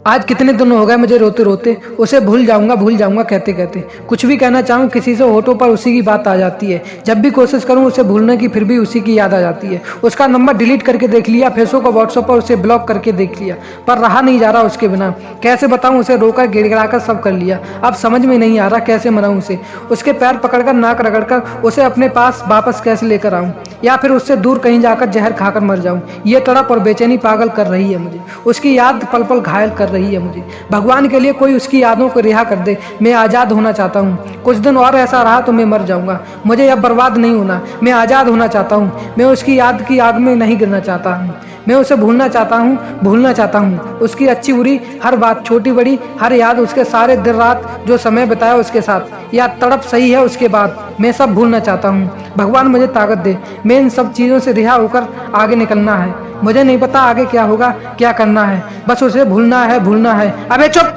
आज कितने दिन हो गए मुझे रोते रोते, उसे भूल जाऊंगा कहते कहते। कुछ भी कहना चाहूँ किसी से होठों पर उसी की बात आ जाती है। जब भी कोशिश करूँ उसे भूलने की फिर भी उसी की याद आ जाती है। उसका नंबर डिलीट करके देख लिया, फेसबुक और व्हाट्सएप पर उसे ब्लॉक करके देख लिया, पर रहा नहीं जा रहा उसके बिना। कैसे बताऊँ, उसे रोकर गिड़गिड़ाकर सब कर लिया। अब समझ में नहीं आ रहा कैसे मनाऊँ उसे। उसके पैर पकड़कर नाक रगड़कर उसे अपने पास वापस कैसे लेकर आऊँ, या फिर उससे दूर कहीं जाकर जहर खाकर मर जाऊँ। ये तड़प और बेचैनी पागल कर रही है मुझे। उसकी याद पल पल घायल कर रही है मुझे। भगवान के लिए कोई उसकी यादों को रिहा कर दे। मैं आज़ाद होना चाहता हूँ। कुछ दिन और ऐसा रहा तो मैं मर जाऊंगा। मुझे अब बर्बाद नहीं होना। मैं आज़ाद होना चाहता हूँ। मैं उसकी याद की आग में नहीं गिरना चाहता हूँ। मैं उसे भूलना चाहता हूँ, भूलना चाहता हूँ। उसकी अच्छी बुरी हर बात, छोटी बड़ी हर याद, उसके सारे दिन रात जो समय बिताया उसके साथ, या तड़प सही है उसके बाद, मैं सब भूलना चाहता हूँ। भगवान मुझे ताकत दे। मैं इन सब चीज़ों से रिहा होकर आगे निकलना है। मुझे नहीं पता आगे क्या होगा, क्या करना है, बस उसे भूलना है, भूलना है। अबे चुप!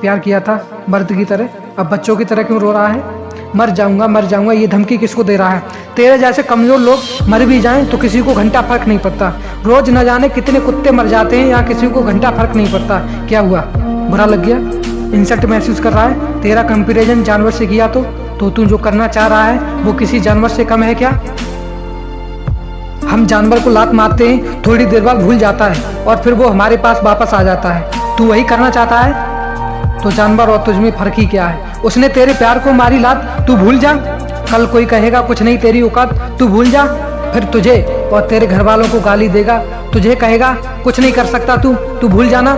प्यार किया था मर्द की तरह, अब बच्चों की तरह क्यों रो रहा है? मर जाऊंगा, ये धमकी किसको दे रहा है? तेरे जैसे कमजोर लोग मर भी जाएं तो किसी को घंटा फर्क नहीं पड़ता। रोज न जाने कितने कुत्ते मर जाते हैं, यहाँ किसी को घंटा फर्क नहीं पड़ता। क्या हुआ, बुरा लग गया? इंसल्ट महसूस कर रहा है? तेरा कंपैरिजन जानवर से किया तो तू जो करना चाह रहा है वो किसी जानवर से कम है क्या? हम जानवर को लात मारते हैं, थोड़ी देर बाद भूल जाता है और फिर वो हमारे पास वापस आ जाता है। तू वही करना चाहता है? तो जानवर और तुझमें फर्क ही क्या है? उसने तेरे प्यार को मारी लात, तू भूल जा। कल कोई कहेगा कुछ नहीं तेरी औकात, तू भूल जा। फिर तुझे और तेरे घर वालों को गाली देगा, तुझे कहेगा कुछ नहीं कर सकता तू भूल जाना,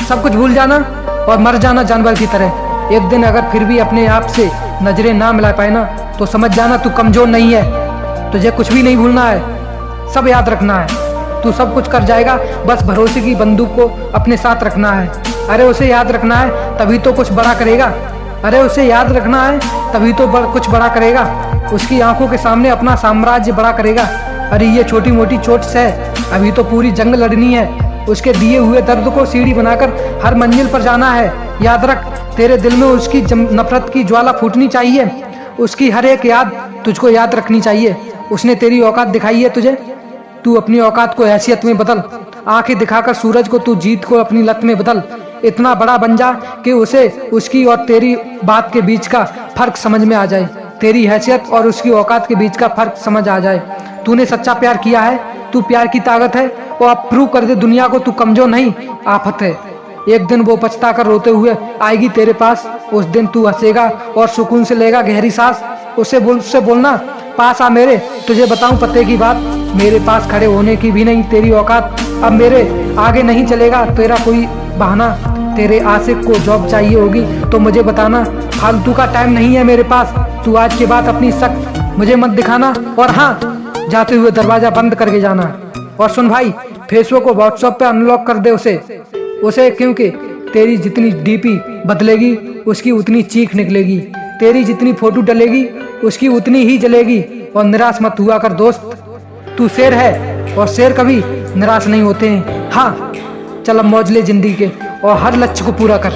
सब कुछ भूल जाना और मर जाना जानवर की तरह। एक दिन अगर फिर भी अपने आप से नजरें ना मिला पाए ना, तो समझ जाना तू कमजोर नहीं है। तुझे कुछ भी नहीं भूलना है, सब याद रखना है। तू सब कुछ कर जाएगा, बस भरोसे की बंदूक को अपने साथ रखना है। अरे उसे याद रखना है तभी तो कुछ बड़ा करेगा। अरे उसे याद रखना है तभी तो कुछ बड़ा करेगा। उसकी आंखों के सामने अपना साम्राज्य बड़ा करेगा। अरे ये छोटी मोटी चोट से अभी तो पूरी जंग लड़नी है। उसके दिए हुए दर्द को सीढ़ी बनाकर हर मंजिल पर जाना है। याद रख, तेरे दिल में उसकी नफरत की ज्वाला फूटनी चाहिए। उसकी हर एक याद तुझको याद रखनी चाहिए। उसने तेरी औकात दिखाई है तुझे, तू अपनी औकात को हैसियत में बदल। आंखें दिखाकर सूरज को तू जीत को अपनी लत में बदल। इतना बड़ा बन जा कि उसे उसकी और तेरी बात के बीच का फर्क समझ में आ जाए। तेरी हैसियत और उसकी औकात के बीच का फर्क समझ आ जाए। तूने सच्चा प्यार किया है, तू प्यार की ताकत है, और अब प्रूव कर दे दुनिया को तू कमजोर नहीं, आफत है। एक दिन वो पछता कर रोते हुए आएगी तेरे पास। उस दिन तू हंसेगा और सुकून से लेगा गहरी सांस। उससे बोलना, पास आ मेरे, तुझे बताऊं पते की बात। मेरे पास खड़े होने की भी नहीं तेरी औकात। अब मेरे आगे नहीं चलेगा तेरा कोई बहाना। तेरे आशिक को जॉब चाहिए होगी तो मुझे बताना, फालतू का टाइम नहीं है मेरे पास। तू आज के बाद अपनी शक मुझे मत दिखाना, और हाँ, जाते हुए दरवाजा बंद करके जाना। और सुन भाई, फेसबुक और व्हाट्सएप पे अनलॉक कर दे उसे, क्योंकि तेरी जितनी डीपी बदलेगी उसकी उतनी चीख निकलेगी। तेरी जितनी फोटो डलेगी उसकी उतनी ही जलेगी। और निराश मत हुआ कर दोस्त, तू शेर है और शेर कभी निराश नहीं होते हैं। हाँ, चल अब मौज ले जिंदगी के और हर लक्ष्य को पूरा कर।